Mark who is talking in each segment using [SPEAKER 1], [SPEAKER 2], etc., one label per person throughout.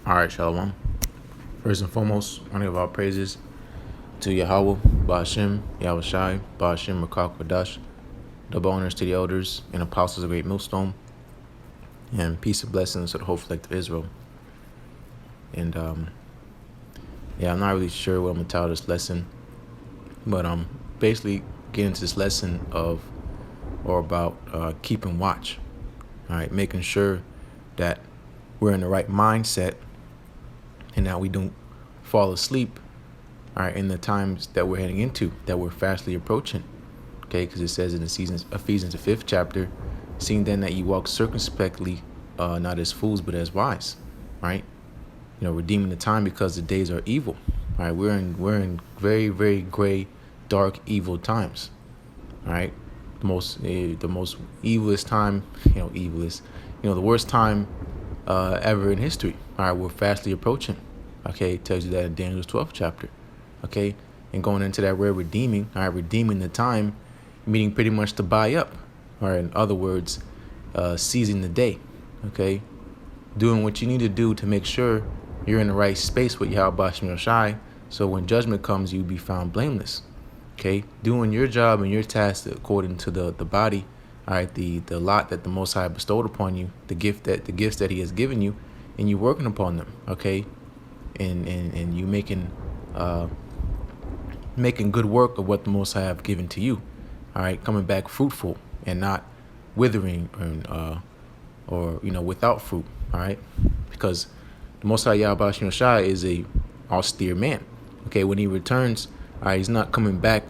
[SPEAKER 1] All right, Shalom. First and foremost, I want to give our praises to Yahawah, BaHaShem, YAHAWASHI, BaHaShem, Rakak Kodash, double honors to the elders and apostles of Great Millstone, and peace and blessings to the whole elect of Israel. And I'm not really sure what I'm going to title this lesson, but I'm basically getting into this lesson about keeping watch. All right, making sure that we're in the right mindset and that we don't fall asleep, all right, in the times that we're heading into, that we're fastly approaching. Okay, because it says in the Ephesians, the 5th chapter, seeing then that you walk circumspectly, not as fools, but as wise, right? You know, redeeming the time because the days are evil. All right, we're in very, very gray, dark, evil times. All right, the most evilest time, the worst time ever in history. All right, we're fastly approaching. Okay, it tells you that in Daniel's 12th chapter. Okay, and going into that, we're redeeming. All right, redeeming the time, meaning pretty much to buy up. All right, in other words, seizing the day. Okay, doing what you need to do to make sure you're in the right space with YAHAWASHI, so when judgment comes, you be found blameless. Okay, doing your job and your task according to the body. All right, the lot that the Most High bestowed upon you, the gifts that He has given you, and you working upon them. Okay, and you making good work of what the Most High have given to you. All right, coming back fruitful and not withering or without fruit. All right, because the Most High YAHAWASHI is a austere man. Okay, when He returns, all right, He's not coming back.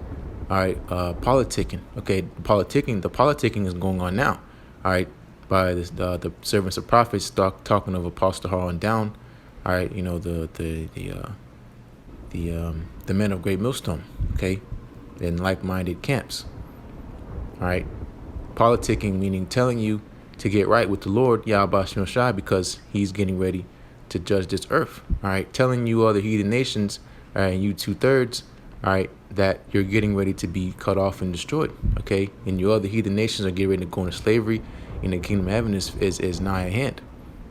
[SPEAKER 1] All right, politicking. Okay, the politicking is going on now. All right, by the servants of prophets talking of Apostle Harlan down. All right, the men of Great Millstone. Okay, in like-minded camps. All right, politicking meaning telling you to get right with the Lord YAHAWASHI because He's getting ready to judge this earth. All right, telling you other heathen nations, all right, and you 2/3. All right, that you're getting ready to be cut off and destroyed. Okay, and your other heathen nations are getting ready to go into slavery, and the kingdom of heaven is nigh at hand.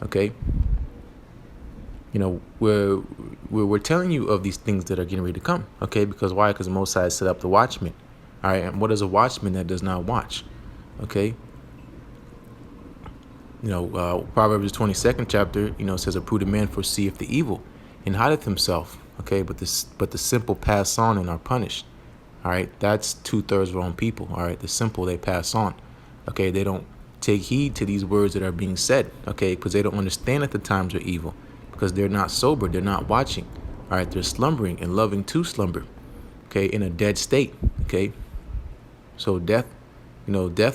[SPEAKER 1] Okay, we're telling you of these things that are getting ready to come. Okay, because why? Because the Most High set up the watchmen. All right, and what is a watchman that does not watch? Okay, Proverbs 22nd chapter, says a prudent man foreseeth the evil and hideth himself. Okay, but the simple pass on and are punished. All right, that's 2/3 of our own people. All right, the simple, they pass on. Okay, they don't take heed to these words that are being said. Okay, because they don't understand that the times are evil, because they're not sober, they're not watching. All right, they're slumbering and loving to slumber. Okay, in a dead state. Okay, so death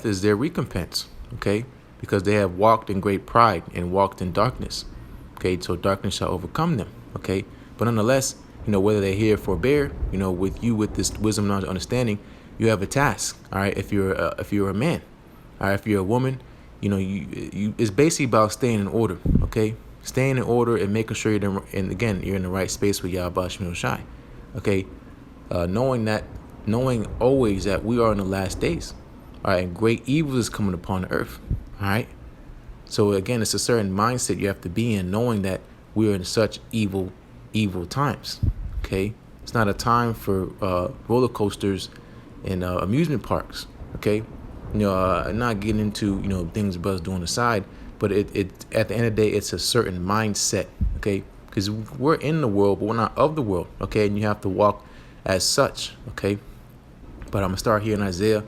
[SPEAKER 1] is their recompense. Okay, because they have walked in great pride and walked in darkness. Okay, so darkness shall overcome them. Okay, but nonetheless, whether they hear forbear, with this wisdom, knowledge, understanding, you have a task. All right, if you're a man, all right, if you're a woman, you it's basically about staying in order. Okay, staying in order and making sure you're in the right space with YAHAWASHI. Okay, knowing always that we are in the last days. All right, and great evil is coming upon the earth. All right, so again, it's a certain mindset you have to be in, knowing that we are in such evil times. Okay, it's not a time for roller coasters and amusement parks. Okay, not getting into things brothers doing aside, but it at the end of the day, it's a certain mindset. Okay, because we're in the world, but we're not of the world. Okay, and you have to walk as such. Okay, but I'm gonna start here in Isaiah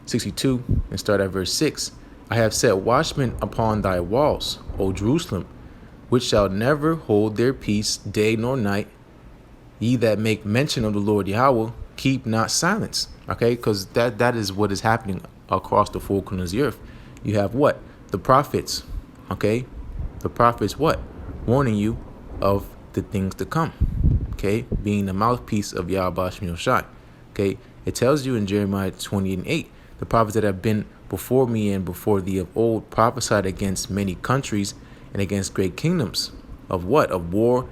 [SPEAKER 1] 62 and start at verse 6. I have set watchmen upon thy walls, O Jerusalem, which shall never hold their peace day nor night. Ye that make mention of the Lord Yahweh, keep not silence. Okay, because that is what is happening across the four corners of the earth. You have what? The prophets. Okay, the prophets what? Warning you of the things to come. Okay, being the mouthpiece of YAHAWASHI. Okay, it tells you in Jeremiah 28, the prophets that have been before me and before thee of old prophesied against many countries and against great kingdoms. Of what? Of war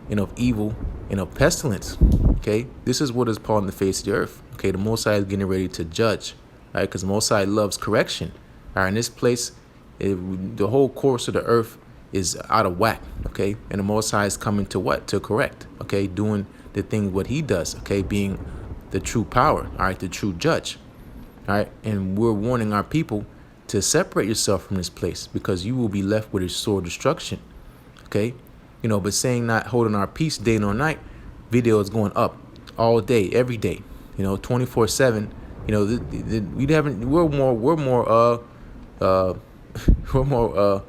[SPEAKER 1] and of evil and of pestilence. Okay, this is what is upon the face of the earth. Okay, the Most High is getting ready to judge. All right, because the Most High loves correction. All right, in this place, the whole course of the earth is out of whack, okay? And the Most High is coming to what? To correct, okay? Doing the thing what he does, okay? Being the true power, all right? The true judge, all right? And we're warning our people to separate yourself from this place, because you will be left with a sore destruction, okay? But saying not holding our peace day nor night, videos going up all day, every day, 24/7. We're more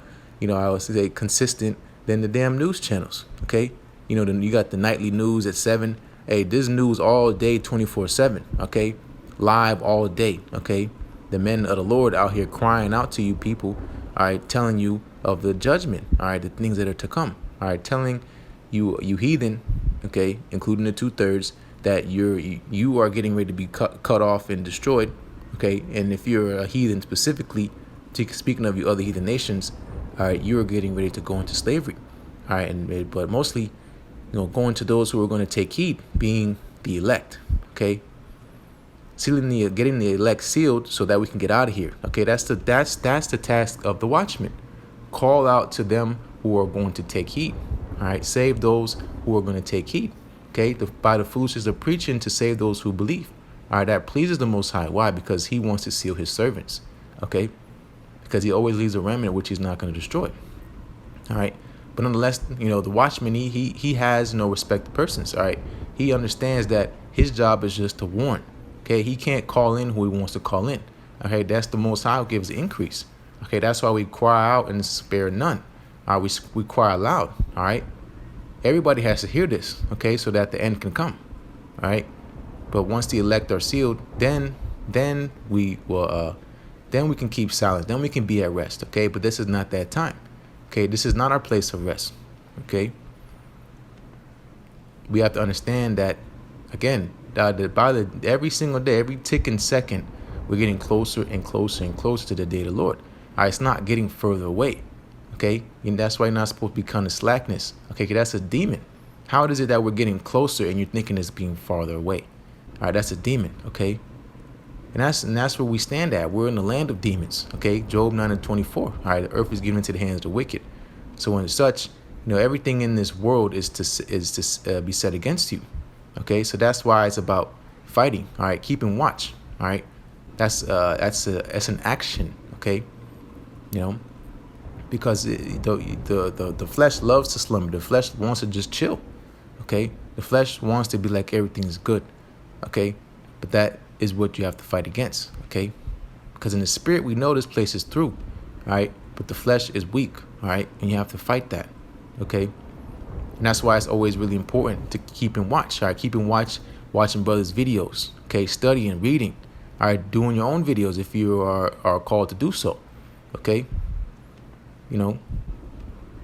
[SPEAKER 1] I would say consistent than the damn news channels, okay? You got the nightly news at 7. Hey, this news all day, 24/7, okay? Live all day, okay? The men of the Lord out here crying out to you people, all right, telling you of the judgment, all right, the things that are to come, all right, telling you heathen, okay, including the 2/3, that you are getting ready to be cut off and destroyed, okay? And if you're a heathen specifically, speaking of you other heathen nations, all right, you are getting ready to go into slavery, all right, but mostly, going to those who are going to take heed, being the elect, okay? Getting the elect sealed so that we can get out of here, okay? That's the task of the watchmen. Call out to them who are going to take heed, all right? Save those who are going to take heed, okay? By the foolishness of preaching to save those who believe, all right? That pleases the Most High. Why? Because he wants to seal his servants, okay? Because he always leaves a remnant which he's not going to destroy, all right? But nonetheless, the watchman, he has no respect to persons, all right? He understands that his job is just to warn, okay? He can't call in who he wants to call in, okay? That's the Most High who gives the increase, okay? That's why we cry out and spare none, all right? We cry aloud, all right? Everybody has to hear this, okay, so that the end can come, all right? But once the elect are sealed, then we will, then we can keep silent. Then we can be at rest, okay? But this is not that time, okay? This is not our place of rest, okay? We have to understand that, again, every single day, every ticking second, we're getting closer and closer and closer to the day of the Lord. All right, it's not getting further away, okay? And that's why you're not supposed to be kind of slackness, okay? Because that's a demon. How is it that we're getting closer and you're thinking it's being farther away? All right, that's a demon, okay? And that's where we stand at. We're in the land of demons, okay? Job 9:24. All right, the earth is given into the hands of the wicked. So as such, everything in this world is to be set against you, okay? So that's why it's about fighting, all right? Keeping watch, all right? That's an action, okay? Because the flesh loves to slumber. The flesh wants to just chill, okay? The flesh wants to be like everything's good, okay? But that is what you have to fight against, okay? Because in the spirit, we know this place is through, all right? But the flesh is weak, all right? And you have to fight that, okay? And that's why it's always really important to keep in watch, all right? Keep in watch, watching brothers' videos, okay? Studying, reading, all right? Doing your own videos if you are called to do so, okay?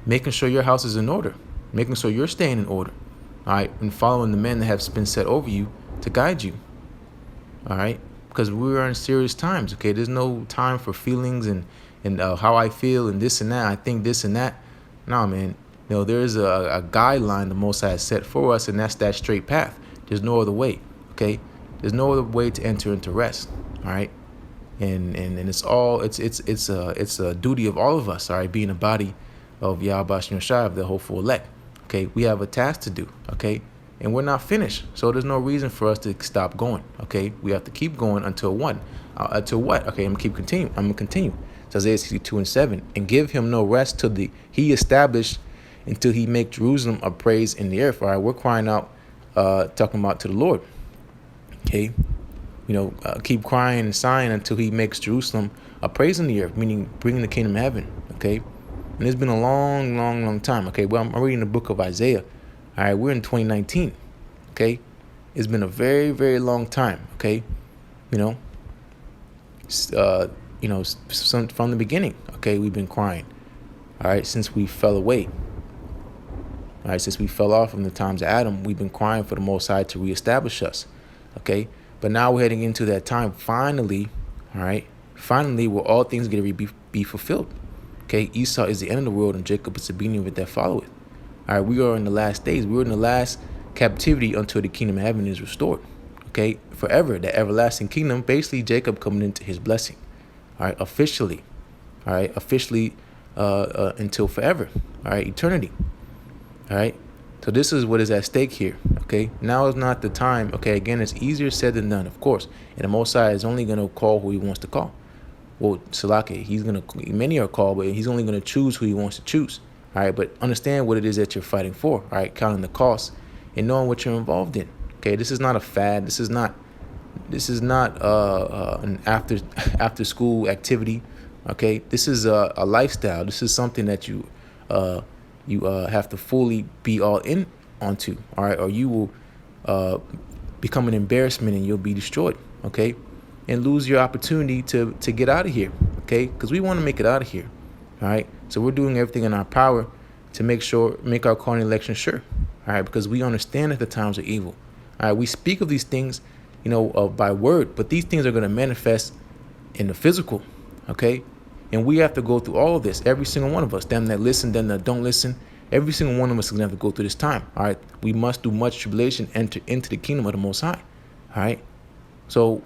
[SPEAKER 1] Making sure your house is in order, making sure you're staying in order, all right? And following the men that have been set over you to guide you, all right? Because we are in serious times, okay? There's no time for feelings and how I feel and this and that. I think this and that. No, man. There's a guideline the Most High has set for us, and that's that straight path. There's no other way, okay? There's no other way to enter into rest, all right? And it's a duty of all of us, all right? Being a body of YAHAWASHI, of the hopeful elect, okay? We have a task to do, okay? And we're not finished, so there's no reason for us to stop going, okay? We have to keep going until what? Okay, I'm gonna continue. So Isaiah 62:7, and give him no rest till he established until he make Jerusalem a praise in the earth. All right, we're crying out, talking about to the Lord, okay? Keep crying and sighing until he makes Jerusalem a praise in the earth, meaning bringing the kingdom of heaven, okay? And it's been a long, long, long time, okay? Well, I'm reading the book of Isaiah. All right, we're in 2019, okay? It's been a very, very long time, okay? From the beginning, okay? We've been crying, all right? Since we fell away, all right? Since we fell off from the times of Adam, we've been crying for the Most High to reestablish us, okay? But now we're heading into that time, finally, all right? Finally, where all things get to be fulfilled, okay? Esau is the end of the world, and Jacob is the beginning of it that followeth. All right, we are in the last days. We're in the last captivity until the kingdom of heaven is restored, okay? Forever, the everlasting kingdom, basically Jacob coming into his blessing, all right? Officially, all right? Officially until forever. All right, eternity. All right. So this is what is at stake here. Okay. Now is not the time. Okay. Again, it's easier said than done, of course. And the Most High is only going to call who He wants to call. Well, Salaki, He's going to. Many are called, but He's only going to choose who He wants to choose. All right. But understand what it is that you're fighting for. All right. Counting the costs and knowing what you're involved in. Okay. This is not a fad. This is not an after school activity. Okay. This is a lifestyle. This is something that you have to fully be all in onto, all right, or you will become an embarrassment and you'll be destroyed, okay, and lose your opportunity to get out of here, okay, because we want to make it out of here, all right. So we're doing everything in our power to make our calling election sure, all right, because we understand that the times are evil, all right. We speak of these things, by word, but these things are going to manifest in the physical, okay. And we have to go through all of this, every single one of us, them that listen, them that don't listen. Every single one of us is going to have to go through this time. All right. We must do much tribulation, enter into the kingdom of the Most High. All right. So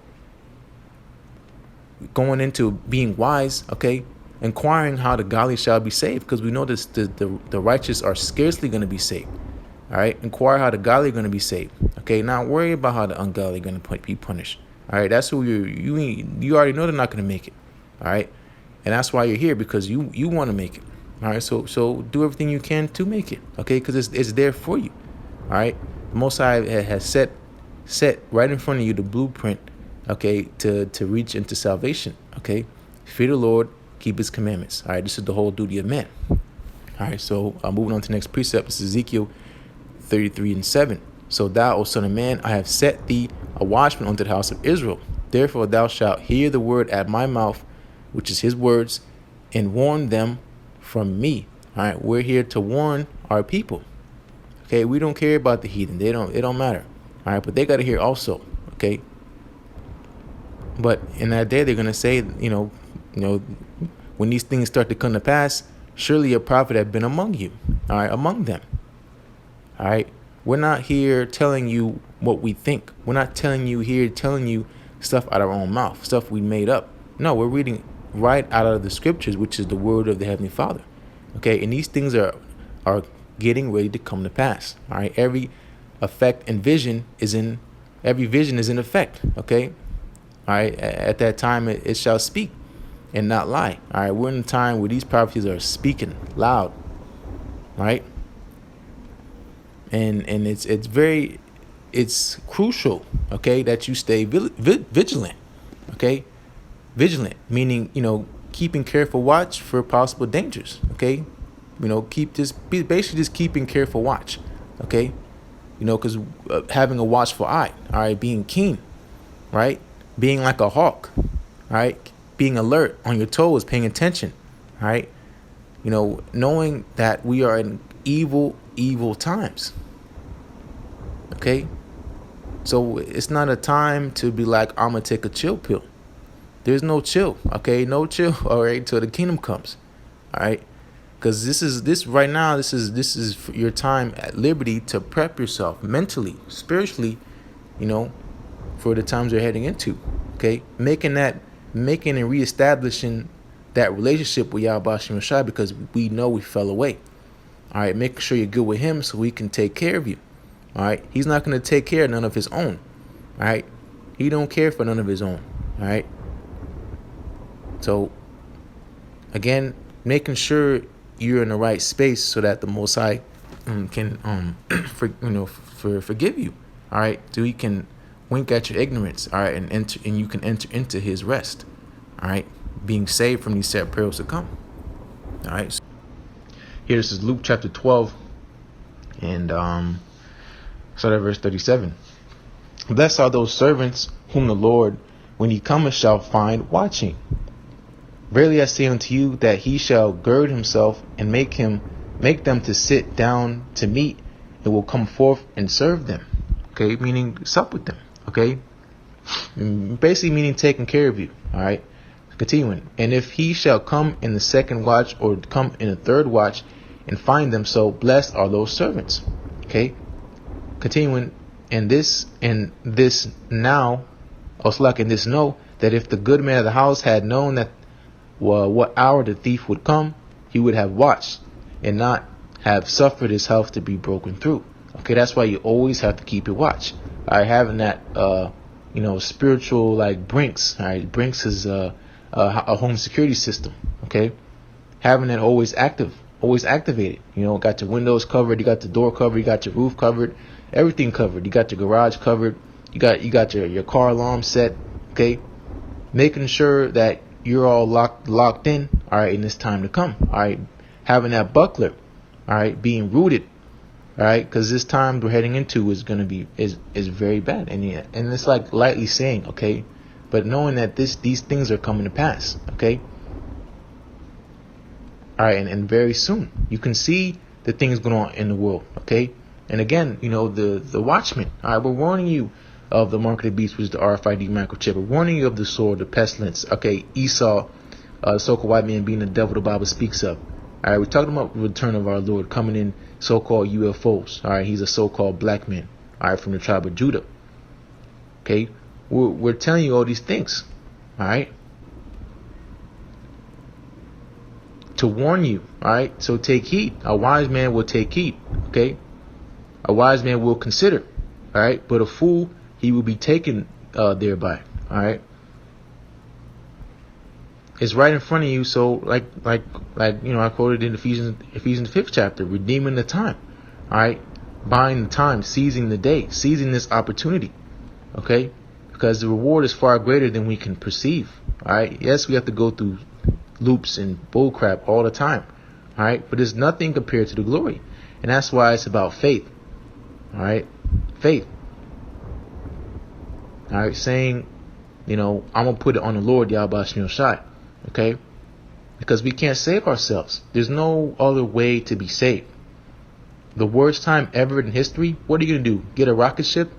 [SPEAKER 1] going into being wise, okay, inquiring how the godly shall be saved, because we know this, the righteous are scarcely going to be saved. All right. Inquire how the godly are going to be saved. Okay. Not worry about how the ungodly are going to be punished. All right. That's who you already know they're not going to make it. All right. And that's why you're here, because you want to make it. All right. So do everything you can to make it. OK, because it's there for you. All right. The Most High has set right in front of you the blueprint. OK, to reach into salvation. OK, fear the Lord, keep His commandments. All right. This is the whole duty of man. All right. So moving on to the next precept. This is Ezekiel 33:7. So thou, O son of man, I have set thee a watchman unto the house of Israel. Therefore thou shalt hear the word at my mouth, which is His words, and warn them from me. All right, we're here to warn our people. Okay, we don't care about the heathen. It don't matter. All right, but they got to hear also. Okay, but in that day they're gonna say, when these things start to come to pass, surely a prophet had been among you. All right, among them. All right, we're not here telling you what we think. We're not telling you stuff out of our own mouth, stuff we made up. No, we're reading right out of the scriptures, which is the word of the Heavenly Father. Okay, and these things are getting ready to come to pass. All right, every vision is in effect. Okay, all right, at that time it shall speak and not lie. All right, we're in a time where these prophecies are speaking loud. Right, and it's crucial. Okay, that you stay vigilant. Okay. Vigilant, meaning, keeping careful watch for possible dangers. Okay. Basically just keeping careful watch. Okay. Because having a watchful eye. All right. Being keen. Right. Being like a hawk. All right. Being alert, on your toes, paying attention. All right. Knowing that we are in evil times. Okay. So it's not a time to be like, I'm going to take a chill pill. There's no chill, okay? No chill, all right, till the kingdom comes, all right? Because this is your time at liberty to prep yourself mentally, spiritually, for the times you're heading into, okay? Making and reestablishing that relationship with YAHAWASHI, because we know we fell away, all right? Making sure you're good with Him so He can take care of you, all right? He's not going to take care of none of His own, all right? He don't care for none of His own, all right? So, again, making sure you're in the right space so that the Most High can forgive you. All right, so He can wink at your ignorance. All right, and you can enter into His rest. All right, being saved from these set perils to come. All right. So here, this is Luke chapter 12, and start at verse 37. Blessed are those servants whom the Lord, when He cometh, shall find watching. Verily I say unto you, that He shall gird Himself and make them to sit down to meat, and will come forth and serve them. Okay, meaning sup with them. Okay, basically meaning taking care of you. All right, continuing. And if he shall come in the second watch, or come in the third watch, and find them so, blessed are those servants. Okay, continuing. And this now, also like in this know, that if the good man of the house had known that what hour the thief would come, he would have watched and not have suffered his health to be broken through. Okay, that's why you always have to keep your watch. All right, having that spiritual like Brinks. All right, Brinks is a home security system. Okay, having that always activated. Got your windows covered, you got the door covered, you got your roof covered, everything covered. You got your garage covered. You got your car alarm set. Okay, making sure that you're all locked in. All right, and it's time to come. All right, having that buckler. All right, being rooted. All right, because this time we're heading into is going to be is very bad, and it's like lightly saying, okay, but knowing that these things are coming to pass. Okay. All right, and very soon you can see the things going on in the world. Okay, and again, the watchmen. All right, we're warning you of the mark of the beast, which is the RFID microchip. We're warning you of the sword, the pestilence. Okay, Esau, so-called white man being the devil the Bible speaks of. All right, we're talking about the return of our Lord coming in so-called UFOs. All right, he's a so-called black man. All right, from the tribe of Judah. Okay, we're telling you all these things. All right, to warn you. All right, so take heed. A wise man will take heed. Okay, a wise man will consider. All right, but a fool, he will be taken thereby. All right. It's right in front of you. So like I quoted in Ephesians the 5th chapter, redeeming the time. All right, buying the time, seizing the day, seizing this opportunity. Okay, because the reward is far greater than we can perceive. All right, yes, we have to go through loops and bullcrap all the time. All right, but there's nothing compared to the glory, and that's why it's about faith. All right, faith. All right, saying, I'm gonna put it on the Lord, YAHAWASHI. Okay, because we can't save ourselves. There's no other way to be saved. The worst time ever in history. What are you gonna do? Get a rocket ship?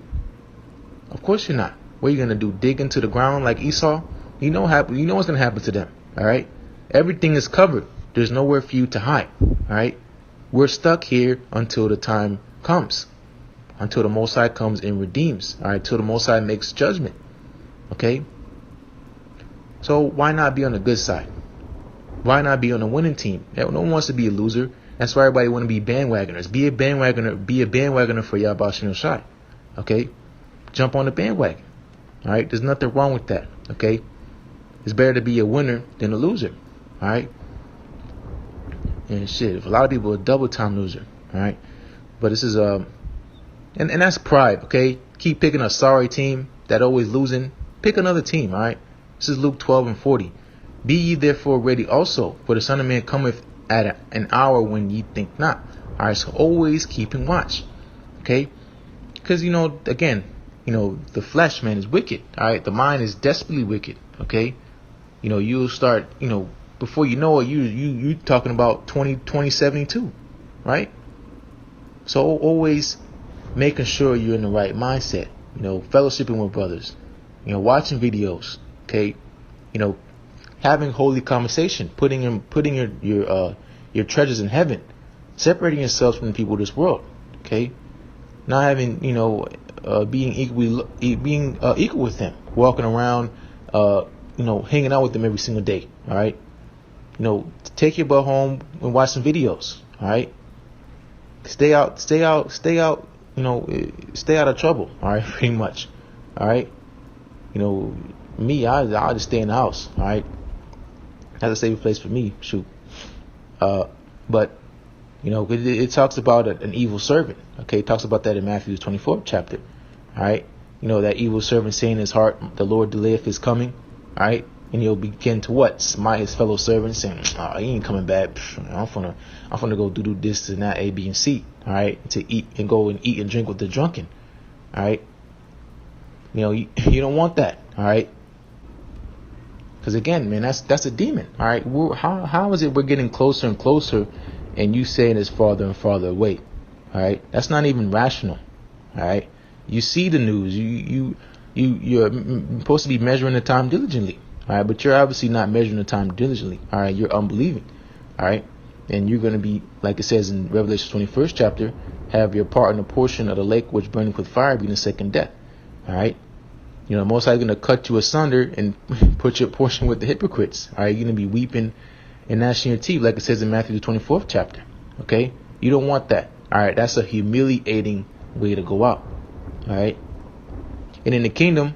[SPEAKER 1] Of course you're not. What are you gonna do? Dig into the ground like Esau? You know what's gonna happen to them. All right. Everything is covered. There's nowhere for you to hide. All right. We're stuck here until the time comes. Until the Most High comes and redeems. All right. Till the Most High makes judgment. Okay. So why not be on the good side? Why not be on the winning team? No one wants to be a loser. That's why everybody want to be bandwagoners. Be a bandwagoner for YAHAWASHI. Okay? Jump on the bandwagon. Alright? There's nothing wrong with that. Okay? It's better to be a winner than a loser. Alright? And shit, a lot of people are a double time loser. Alright? But this is and that's pride, okay? Keep picking a sorry team that always losing. Pick another team, alright? This is Luke 12:40. Be ye therefore ready also, for the Son of Man cometh at an hour when ye think not. All right, so always keeping watch. Okay? Because, again, the flesh, man, is wicked. All right? The mind is desperately wicked. Okay? You'll start, before you know it, you talking about 2072. Right? So always making sure you're in the right mindset. Fellowshipping with brothers. Watching videos. Okay, having holy conversation, putting your treasures in heaven, separating yourselves from the people of this world. Okay, not having being equal with them, walking around, hanging out with them every single day. All right, take your butt home and watch some videos. All right, stay out of trouble. All right, pretty much. All right, me, I'll just stay in the house. All right, that's a safe place for me. Shoot, but it talks about an evil servant. Okay, it talks about that in Matthew 24th chapter. All right, that evil servant saying in his heart, "The Lord delayeth his coming." All right, and he'll begin to what? Smite his fellow servants, saying, "Oh, he ain't coming back. I'm gonna go do this and that, A, B, and C." All right, to eat and go and eat and drink with the drunken. All right, you don't want that. All right. Because again, man, that's a demon. All right, how is it we're getting closer and closer, and you saying it's farther and farther away? All right, that's not even rational. All right, you see the news. You're supposed to be measuring the time diligently. All right, but you're obviously not measuring the time diligently. All right, you're unbelieving. All right, and you're going to be, like it says in Revelation 21st chapter, have your part in the portion of the lake which burneth with fire, being the second death. All right. Most High is going to cut you asunder and put your portion with the hypocrites. All right, you're going to be weeping and gnashing your teeth, like it says in Matthew the 24th chapter. Okay, you don't want that. All right, that's a humiliating way to go out. All right, and in the kingdom,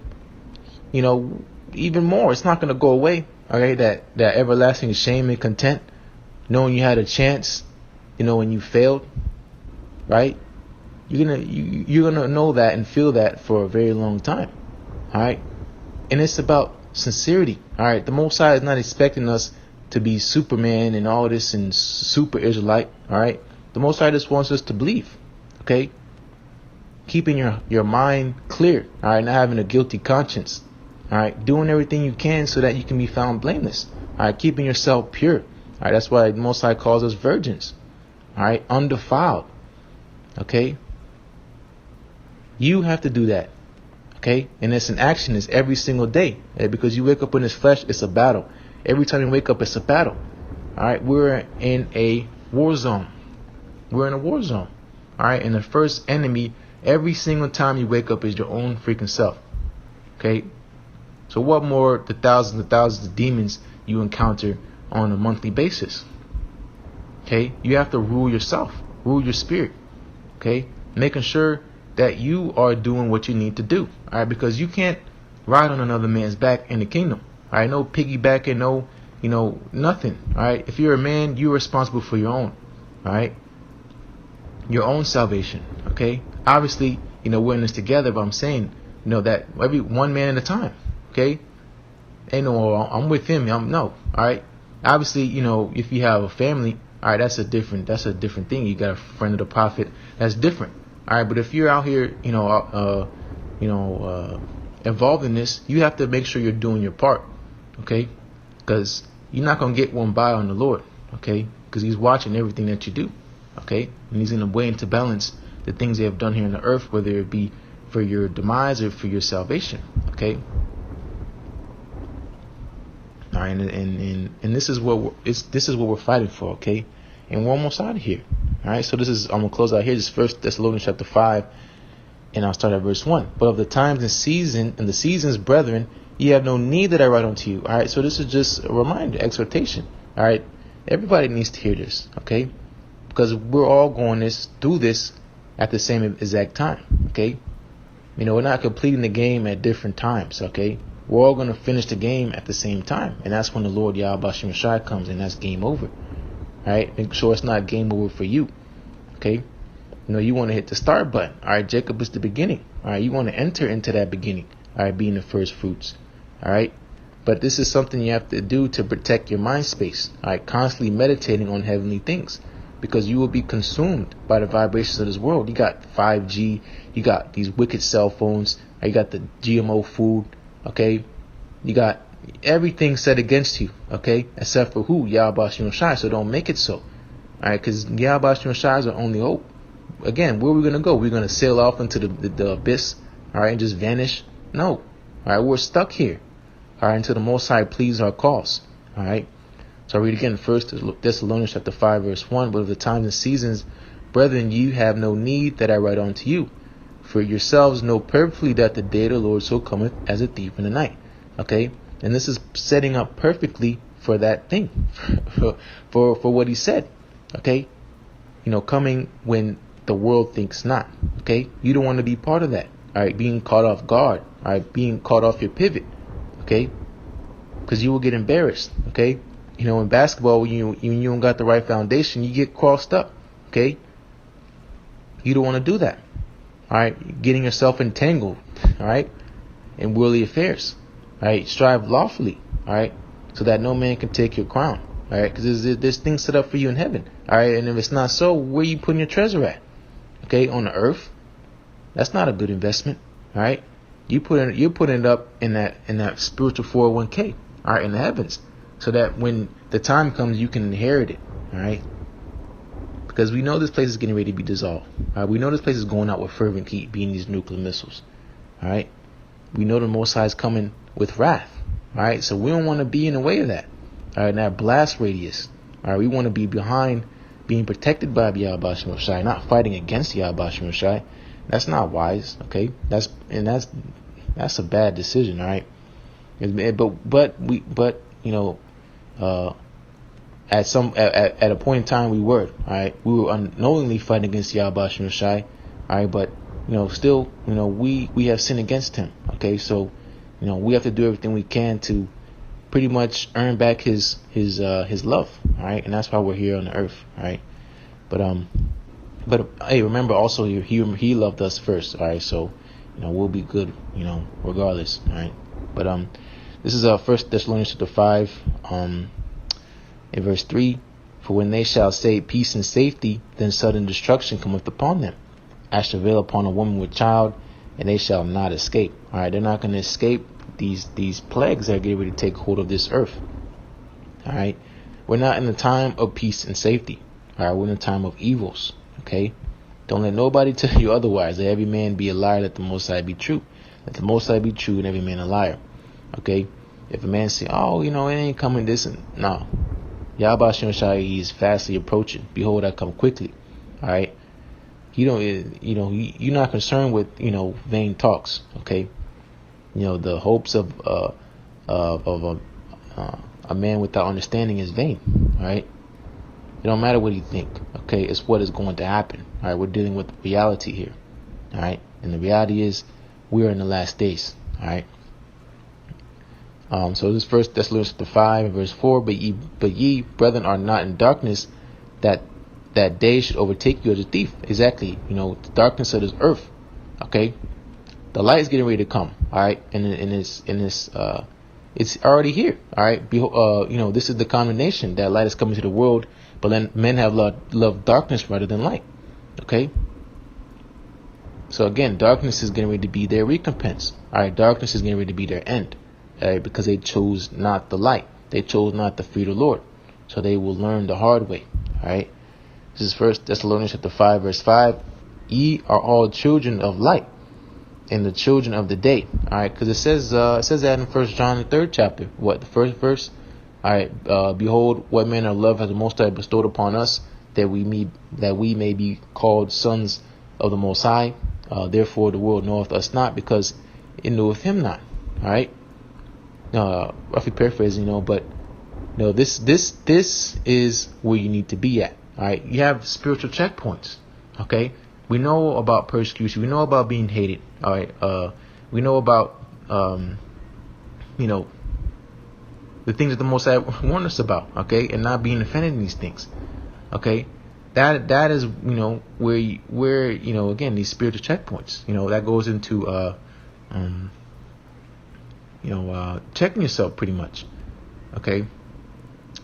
[SPEAKER 1] even more, it's not going to go away. All right, that everlasting shame and content, knowing you had a chance, when you failed. Right, you're gonna know that and feel that for a very long time. All right, and it's about sincerity. All right, the Most High is not expecting us to be Superman and all this and super Israelite. All right, the Most High just wants us to believe. Okay, keeping your mind clear. All right, not having a guilty conscience. All right, doing everything you can so that you can be found blameless. All right, keeping yourself pure. All right, that's why the Most High calls us virgins. All right, undefiled. Okay, you have to do that. Okay, and it's an action. It's every single day. Because you wake up in this flesh, it's a battle. Every time you wake up, it's a battle. All right, we're in a war zone. We're in a war zone. All right, and the first enemy every single time you wake up is your own freaking self. Okay, so what more the thousands and thousands of demons you encounter on a monthly basis? Okay, you have to rule yourself, rule your spirit. Okay, making sure that you are doing what you need to do. All right, because you can't ride on another man's back in the kingdom. All right, no piggybacking, no, nothing. All right, if you're a man, you're responsible for your own. All right, your own salvation. Okay, obviously, we're in this together, but I'm saying, that every one man at a time. Okay, ain't no, I'm with him. No. All right, obviously, if you have a family, all right, that's a different thing. You got a friend of the prophet, that's different. All right, but if you're out here, involved in this, you have to make sure you're doing your part. Okay, because you're not gonna get one by on the Lord. Okay, because He's watching everything that you do. Okay, and He's gonna weigh into balance the things they have done here on the earth, whether it be for your demise or for your salvation. Okay. All right, and this is what we're fighting for. Okay, and we're almost out of here. All right, so I'm gonna close out here. This 1 Thessalonians chapter 5, and I'll start at verse 1. But of the times and the seasons, brethren, ye have no need that I write unto you. All right, so this is just a reminder, exhortation. All right, everybody needs to hear this. Okay, because we're all going through this at the same exact time. Okay, we're not completing the game at different times. Okay, we're all going to finish the game at the same time, and that's when the Lord YAHAWASHI comes, and that's game over. All right, make sure it's not game over for you. Okay, you want to hit the start button. All right, Jacob is the beginning. All right, you want to enter into that beginning. All right, being the first fruits. All right, but this is something you have to do to protect your mind space. All right, constantly meditating on heavenly things, because you will be consumed by the vibrations of this world. You got 5G, you got these wicked cell phones, you got the GMO food. Okay, you got everything set against you. Okay, except for who? YAHAWASHI. So don't make it so. All right, because YAHAWASHI is our only hope. Again, where are we gonna go? We're gonna sail off into the abyss. All right, and just vanish? No. All right, we're stuck here. All right, until the Most High pleases our cause. All right. So I read again, 1 Thessalonians chapter 5, verse 1. But of the times and seasons, brethren, you have no need that I write unto you. For yourselves know perfectly that the day of the Lord so cometh as a thief in the night. Okay, and this is setting up perfectly for that thing, for what He said. Okay, coming when the world thinks not. Okay, you don't want to be part of that. All right, being caught off guard. All right, being caught off your pivot. Okay, because you will get embarrassed. Okay, in basketball, when you don't got the right foundation, you get crossed up. Okay, you don't want to do that. All right, getting yourself entangled. All right, in worldly affairs. All right, strive lawfully. All right, so that no man can take your crown. All right, because there's things set up for you in heaven. All right, and if it's not so, where you putting your treasure at? Okay, on the earth. That's not a good investment. All right, you're putting it up in that spiritual 401k. All right, in the heavens, so that when the time comes, you can inherit it. All right. Because we know this place is getting ready to be dissolved. All right? We know this place is going out with fervent heat, being these nuclear missiles. All right. We know the Most High is coming with wrath. All right. So we don't want to be in the way of that. All right. In that blast radius. All right. We want to be behind, being protected by YAHAWASHI, not fighting against YAHAWASHI. That's not wise. Okay. That's a bad decision. All right. But at a point in time we were, all right, we were unknowingly fighting against YAHAWASHI, all right, but still, we have sinned against him. Okay, so we have to do everything we can to pretty much earn back his love, all right, and that's why we're here on the earth, all right. But hey, remember also he loved us first, all right. So we'll be good, regardless, all right. But this is 1 Thessalonians chapter 5, in verse 3. For when they shall say peace and safety, then sudden destruction cometh upon them, as travail upon a woman with child, and they shall not escape. All right, they're not going to escape these plagues that are getting ready to take hold of this earth. All right, we're not in a time of peace and safety. All right, we're in a time of evils. Okay, don't let nobody tell you otherwise. Let every man be a liar, let the Most High be true. Let the Most High be true, and every man a liar. Okay, if a man say, oh, it ain't coming this, and no, YAHAWASHI, he is fastly approaching. Behold, I come quickly. All right, you're not concerned with vain talks. Okay, the hopes of a man without understanding is vain. All right, it don't matter what you think. Okay, it's what is going to happen. All right, we're dealing with reality here. All right, and the reality is we are in the last days. All right. So this 1 Thessalonians 5 verse 4, but ye brethren are not in darkness, that day should overtake you as a thief. Exactly. The darkness of this earth. Okay, the light is getting ready to come. All right, and it's already here. All right, behold, this is the condemnation, that light is coming to the world, but then men have loved darkness rather than light. Okay, so again, darkness is getting ready to be their recompense. All right, darkness is getting ready to be their end. Because they chose not the light, they chose not to fear the Lord, so they will learn the hard way. All right, this is 1 Thessalonians chapter 5 verse 5. Ye are all children of light, and the children of the day. All right, because it says that in 1 John the 3rd chapter. What, the first verse? All right, behold, what manner of love has the Most High bestowed upon us, that we may be called sons of the Most High. Therefore the world knoweth us not, because it knoweth him not. All right. Roughly paraphrasing, but this is where you need to be at. All right, you have spiritual checkpoints. Okay, we know about persecution, we know about being hated. All right, we know about the things that the Most High warned us about. Okay, and not being offended in these things. Okay, that is where again, these spiritual checkpoints. That goes into checking yourself pretty much. Okay,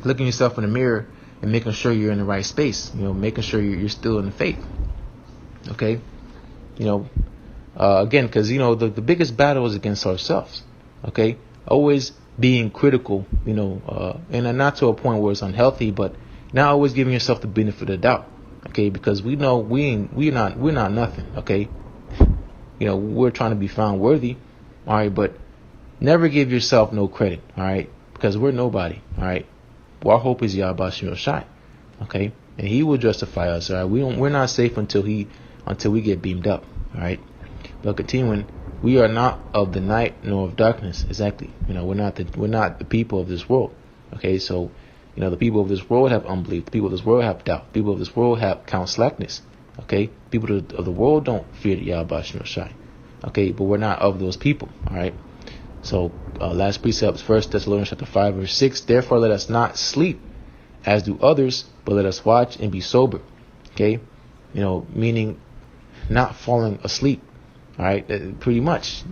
[SPEAKER 1] looking yourself in the mirror and making sure you're in the right space. Making sure you're still in the faith. Okay, again, because the biggest battle is against ourselves. Okay, always being critical. And not to a point where it's unhealthy, but not always giving yourself the benefit of the doubt. Okay, because we know we're not nothing. Okay, we're trying to be found worthy. All right, but never give yourself no credit, all right? Because we're nobody, all right? Our hope is YAHAWASHI, okay? And he will justify us, all right? We're not safe until we get beamed up, all right? But continuing, we are not of the night nor of darkness. Exactly. We're not the people of this world, okay? So, the people of this world have unbelief. The people of this world have doubt. People of this world have count slackness, okay? People of the world don't fear YAHAWASHI, okay? But we're not of those people, all right? So last precept, 1 Thessalonians chapter 5 verse 6. Therefore let us not sleep as do others, but let us watch and be sober. Okay, meaning not falling asleep. All right, pretty much.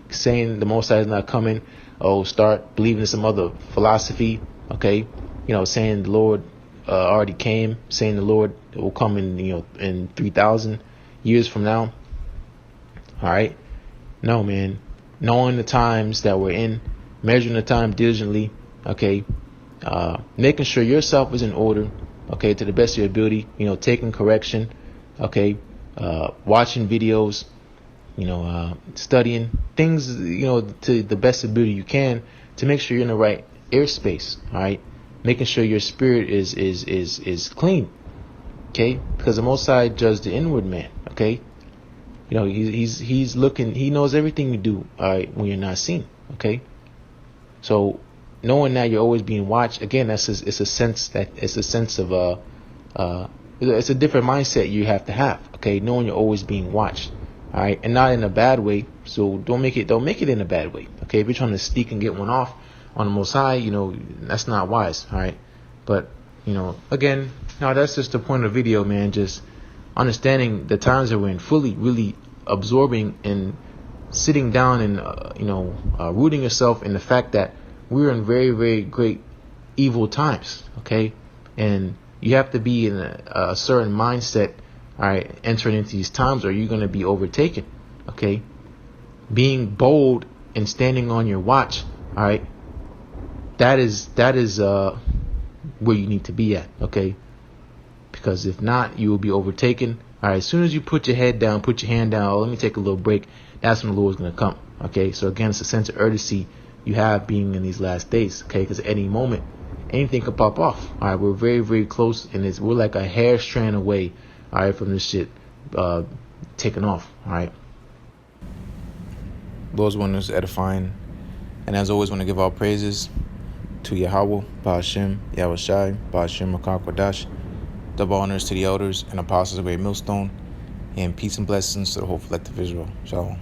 [SPEAKER 1] Saying the Most High is not coming. Start believing in some other philosophy. Okay, saying the Lord already came. Saying the Lord will come in 3,000 years from now. All right, no, man. Knowing the times that we're in, measuring the time diligently, okay, making sure yourself is in order, okay, to the best of your ability, taking correction, okay, watching videos, studying things, to the best ability you can to make sure you're in the right airspace, all right, making sure your spirit is clean, okay, because the Most High judges the inward man, okay. He's looking. He knows everything you do. All right, when you're not seen. Okay, so knowing that you're always being watched, again, it's a sense of it's a different mindset you have to have. Okay, knowing you're always being watched. All right, and not in a bad way. So don't make it in a bad way. Okay, if you're trying to sneak and get one off on the Most High, that's not wise. All right, but again, no, that's just the point of the video, man. Just understanding the times that we're in, fully, really absorbing and sitting down and rooting yourself in the fact that we're in very, very great evil times. Okay, and you have to be in a certain mindset. All right, entering into these times, or you're going to be overtaken. Okay, being bold and standing on your watch. All right, that is where you need to be at. Okay, because if not, you will be overtaken. All right, as soon as you put your head down, put your hand down, let me take a little break, that's when the Lord's going to come. Okay, so again, it's a sense of urgency you have being in these last days. Okay, because at any moment, anything could pop off. All right, we're very, very close, and we're like a hair strand away, all right, from this shit taking off. All right. Lord's one is edifying, and as always, want to give all praises to Yahawah, BAHASHIM, YAHAWASHI, BAHASHIM, Kodash. Double honors to the elders and apostles of Millstone, and peace and blessings to the whole collective Israel. Shalom.